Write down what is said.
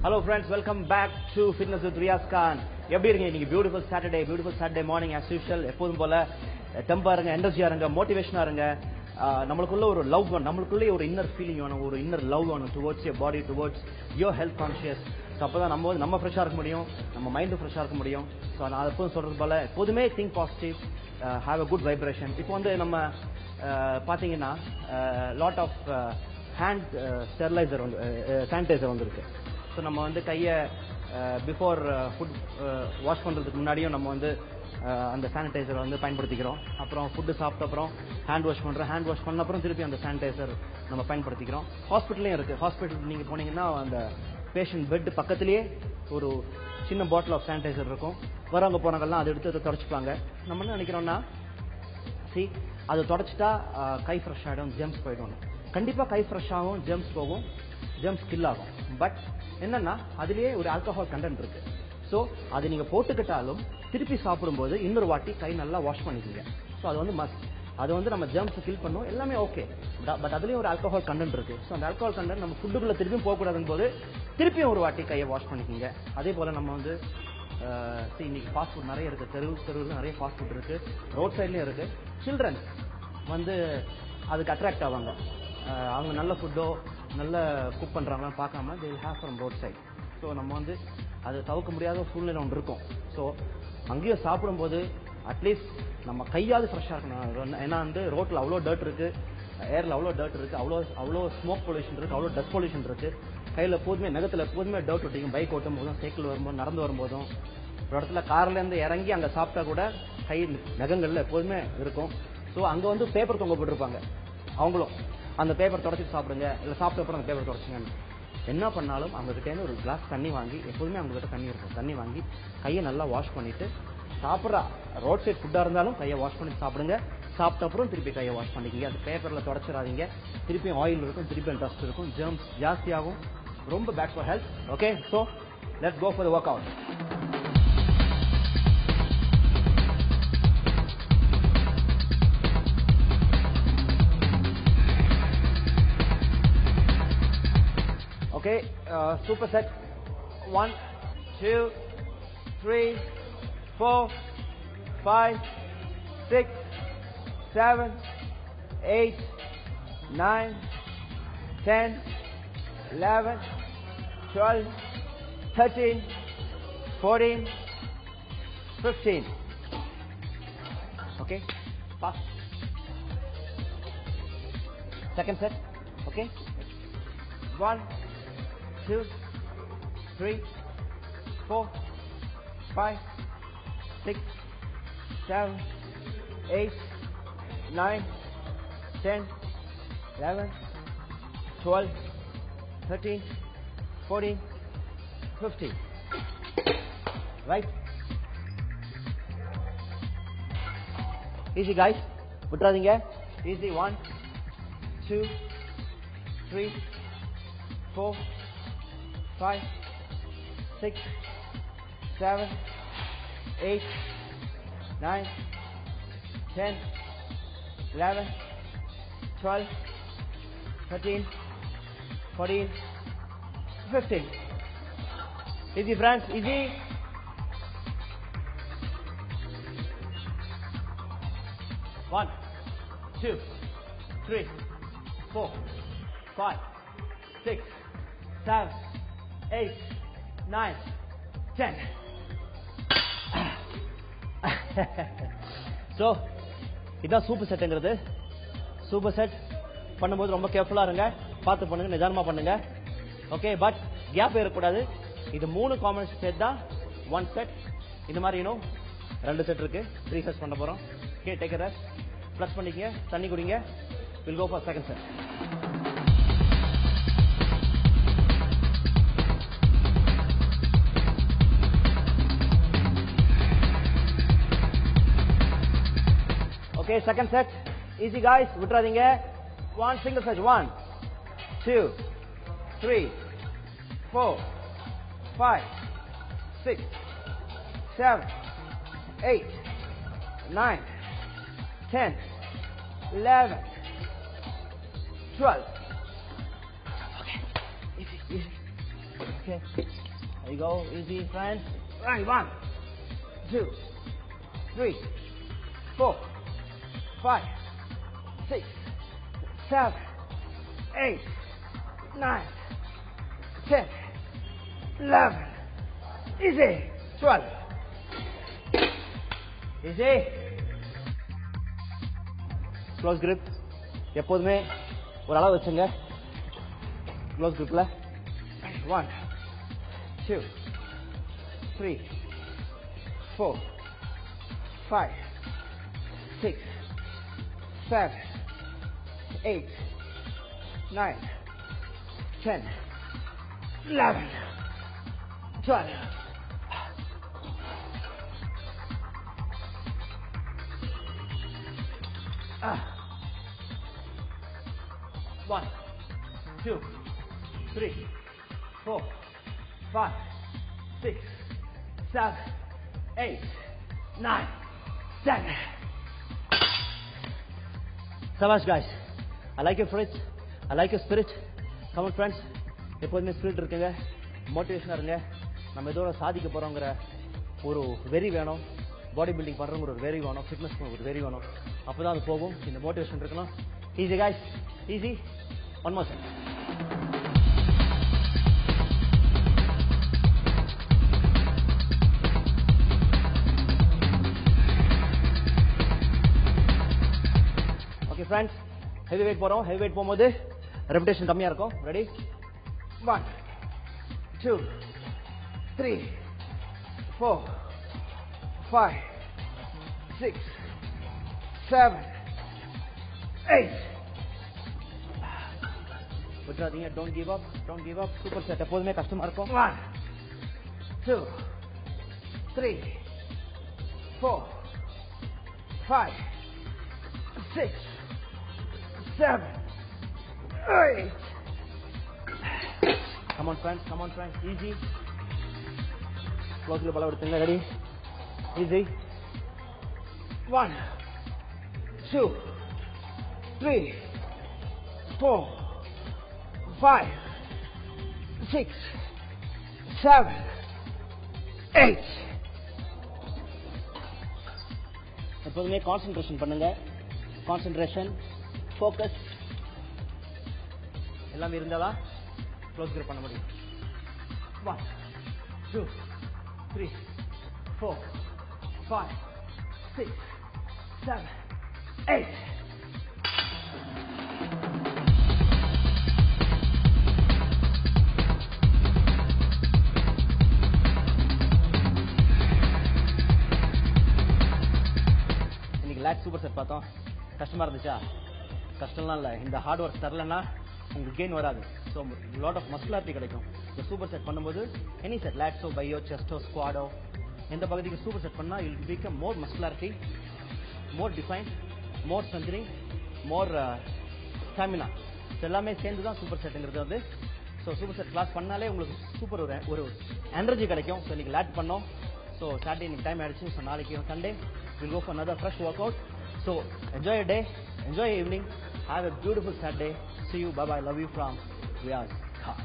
Hello friends, welcome back to Fitness with Riyaz Khan. எப்படி இருக்கீங்க? இன்னைக்கு beautiful Saturday morning as usual. எப்போதும் போல டெம்பா இருங்க, எனர்ஜியா இருங்க, மோட்டிவேஷனா இருங்க. நம்மளுக்குள்ள ஒரு லவ் வேணும், நம்மளுக்குள்ளே ஒரு இன்னர் ஃபீலிங் வேணும், ஒரு இன்னர் லவ் வேணும் towards your body, towards your health conscious. So அப்போ தான் நம்ம ஃப்ரெஷ்ஷாக இருக்க முடியும், நம்ம மைண்டும் ஃப்ரெஷ்ஷாக இருக்க முடியும். ஸோ நான் எப்போதும் சொல்கிறது போல எப்போதுமே think positive, have a good vibration. இப்போ வந்து நம்ம பார்த்தீங்கன்னா லாட் ஆஃப் ஹேண்ட் ஸ்டெரிலைசர் வந்து சானிடைசர் வந்துருக்கு. ஸோ நம்ம வந்து கையை பிஃபோர் ஃபுட் வாஷ் பண்ணுறதுக்கு முன்னாடியும் நம்ம வந்து அந்த சானிடைசரை வந்து பயன்படுத்திக்கிறோம். அப்புறம் ஃபுட்டு சாப்பிட்ட அப்புறம் ஹேண்ட் வாஷ் பண்ணுறோம், ஹேண்ட் வாஷ் பண்ண அப்புறம் திருப்பி அந்த சானிடைசர் நம்ம பயன்படுத்திக்கிறோம். ஹாஸ்பிட்டல்லையும் இருக்குது. ஹாஸ்பிட்டல் நீங்கள் போனீங்கன்னா அந்த பேஷண்ட் பெட் பக்கத்துலேயே ஒரு சின்ன பாட்டில் ஆஃப் சானிடைசர் இருக்கும். வரவங்க போனவங்கெல்லாம் அதை எடுத்து தொடச்சிப்பாங்க. நம்ம என்ன நினைக்கிறோன்னா, அதை தொடச்சிட்டா கை ஃப்ரெஷ் ஆகிடும், ஜெம்ஸ் போயிடும். கண்டிப்பாக கை ஃப்ரெஷ் ஆகும், ஜெம்ஸ் போகும், ஜெம்ஸ் கில் ஆகும். பட் என்னன்னா அதுலேயே ஒரு ஆல்கஹால் கண்டென்ட் இருக்கு. ஸோ அது நீங்கள் போட்டுக்கிட்டாலும் திருப்பி சாப்பிடும்போது இன்னொரு வாட்டி கை நல்லா வாஷ் பண்ணிக்கோங்க. ஸோ அது வந்து மஸ்ட். அது வந்து நம்ம ஜெர்ம்ஸ் கில் பண்ணும், எல்லாமே ஓகே. பட் அதுலேயும் ஒரு ஆல்கஹால் கண்டென்ட் இருக்கு. ஸோ அந்த ஆல்கஹால் கண்டென்ட் நம்ம ஃபுட்டுக்குள்ள திருப்பியும் போகக்கூடாதுன்னு போது திருப்பியும் ஒரு வாட்டி கையை வாஷ் பண்ணிக்கோங்க. அதே போல் நம்ம வந்து இன்னைக்கு ஃபாஸ்ட் ஃபுட் நிறைய இருக்குது, தெருவில் நிறைய ஃபாஸ்ட் ஃபுட் இருக்குது, ரோட் சைட்லேயும் இருக்குது. சில்ட்ரன் வந்து அதுக்கு அட்ராக்ட் ஆவாங்க. அவங்க நல்ல ஃபுட்டோ நல்ல குக் பண்ணுறாங்களான்னு பார்க்காம they will have from road side. So நம்ம வந்து அது தவிர்க்க முடியாத சூழ்நிலை ஒன்று இருக்கும். ஸோ அங்கேயும் சாப்பிடும்போது அட்லீஸ்ட் நம்ம கையாவது ஃப்ரெஷ்ஷாக இருக்கணும். ஏன்னா வந்து ரோட்டில் அவ்வளோ டர்ட் இருக்குது, ஏரில் அவ்வளோ டர்ட் இருக்குது, அவ்வளோ ஸ்மோக் பொல்யூஷன் இருக்குது, அவ்வளோ டஸ்ட் பொல்யூஷன் இருக்குது. கையில் எப்போதுமே நகத்தில் எப்போதுமே டர்ட் ஒட்டிக்கும். பைக் ஓட்டும் போதும், சைக்கிள் வரும்போது, நடந்து வரும்போதும், ஒரு இடத்துல கார்லேருந்து இறங்கி அங்கே சாப்பிட்டா கூட கை நகங்களில் எப்போதுமே இருக்கும். ஸோ அங்கே வந்து பேப்பர் தொங்க போட்டிருப்பாங்க. அவங்களும் அந்த பேப்பர் தொடச்சிட்டு சாப்பிடுங்க, இல்லை சாப்பிட்ட அப்புறம் அந்த பேப்பர் தொடச்சிங்கன்னு. என்ன பண்ணாலும் அவங்ககிட்டேருந்து ஒரு கிளாஸ் தண்ணி வாங்கி, எப்போதுமே அவங்ககிட்ட தண்ணி இருக்கும், தண்ணி வாங்கி கையை நல்லா வாஷ் பண்ணிவிட்டு சாப்பிட்ற ரோட் சைட் ஃபுட்டாக இருந்தாலும் கையை வாஷ் பண்ணிட்டு சாப்பிடுங்க. சாப்பிட்ட அப்புறம் திருப்பி கையை வாஷ் பண்ணிக்கிங்க. அந்த பேப்பரில் தொடச்சிடாதீங்க. திருப்பியும் ஆயில் இருக்கும், திருப்பியும் டஸ்ட் இருக்கும், ஜெர்ம்ஸ் ஜாஸ்தியாகும், ரொம்ப bad for health. Okay, so let's go for the workout. Okay, superset. 1, 2, 3, 4, 5, 6, 7, 8, 9, 10, 11, 12, 13, 14, 15. Okay, fast. Second set. Okay, 1, 2, 3, 4, 5, 6, 7, 8, 9, 10, 11, 12, 13, 14, 15. Right? Easy guys. விட்டுறாதீங்க. Easy. 1, 2, 3, 4, 5, 6, 7, 8, 9, 10, 11, 12, 13, 14, 15. Easy friends, easy. One, 2, 3, 4, 5, 6, 7, 8, 9, 10. So இதுதான் சூப்பர் செட்டுங்கிறது. சூப்பர் செட் பண்ணும்போது ரொம்ப கேர்ஃபுல்லாக இருங்க, பார்த்து பண்ணுங்க, நிதானமாக பண்ணுங்க. ஓகே, பட் கேப் இருக்கக்கூடாது. இது 3 காமன் செட் தான் 1 செட். இந்த மாதிரி இன்னும் 2 செட் இருக்கு. 3 செட்ஸ் பண்ண போகிறோம். ஓகே, டேக் ரெஸ்ட், ப்ளஸ் பண்ணிக்கங்க, தண்ணி குடிங்க. Will go for second set. Okay, second set. Easy guys, விட்டுறாதீங்க. One single set. 1, 2, 3, 4, 5, 6, 7, 8, 9, 10, 11, 12. Okay, easy, easy. Okay. There you go. Easy, friends. Right. 1, 2, 3, 4, 5, 6, 7, 8, 9, 10, 11. Easy. 12. Easy. Close grip. எப்போதுமே ஒரு அளவு வச்சுங்க. Close gripல 1, 2, 3, 4, 5, 6, 7, 8, 9, 10, 11, 12. One, 2, 3, 4, 5, 6, 7, 8, 9, 10. Sabash guys. I like your spirit. I like your spirit. Come on friends. எப்போதுமே spirit இருக்குங்க, மோட்டிவேஷனாக இருங்க. நம்ம இதோட சாதிக்க போகிறோங்கிற ஒரு வெறி வேணும். பாடி பில்டிங் பண்ணுறவங்க ஒரு வெறி வேணும். ஃபிட்னஸ் ஒரு வெறி வேணும். அப்போ தான் அது போகும். இந்த மோட்டிவேஷன் இருக்கணும். Easy guys. Easy. One more second. Okay friends, heavy weight போறோம். heavy weight போகும்போது repetition கம்மியா இருக்கும். Ready? 1, 2, 3, 4, 5, 6, 7, 8. விட்டுறாதீங்க. Don't give up. Don't give up. Super set எப்போதுமே கஷ்டமா இருக்கும். 1, 2, 3, 4, 5, 6, 7, 8. Come on friends. Come on friends. Easy. Close grip அளவு எடுத்துங்க. Ready? Easy. 1, 2, 3, 4, 5, 6, 7, 8. எப்போதுமே கான்சென்ட்ரேஷன் பண்ணுங்க. கான்சென்ட்ரேஷன், ஃபோக்கஸ் எல்லாமே இருந்தாலா க்ளோஸ் கிரிப் பண்ண முடியும். 1, 2, 3, 4, 5, 6, 7, 8. லேக் சூப்பர் செட் பார்த்தோம். கஷ்டமா இருந்துச்சா? கஷ்டம்லாம் இல்லை. இந்த ஹார்ட் ஒர்க் தரலன்னா உங்களுக்கு கெயின் வராது. ஸோ லாட் ஆஃப் மஸ்குலாரிட்டி கிடைக்கும் இந்த சூப்பர் செட் பண்ணும்போது. எனி செட், லேட்ஸோ, பையோ, செஸ்டோ, ஸ்குவாடோ, எந்த பகுதிக்கு சூப்பர் செட் பண்ணால் you will become more muscularity, more define, more strengthening, more stamina. எல்லாமே சேர்ந்து தான் சூப்பர் செட்டுங்கிறது வந்து. ஸோ சூப்பர் செட் கிளாஸ் பண்ணாலே உங்களுக்கு சூப்பர் ஒரு எனர்ஜி கிடைக்கும். ஸோ இன்னைக்கு லேட் பண்ணோம். ஸோ சாட்டர்டே இன்னைக்கு டைம் ஆயிடுச்சு. ஸோ நாளைக்கு Sunday we'll go for another fresh workout. So enjoy your day, enjoy your evening, have a beautiful Saturday. See you, bye bye, love you from Riyaz Khan.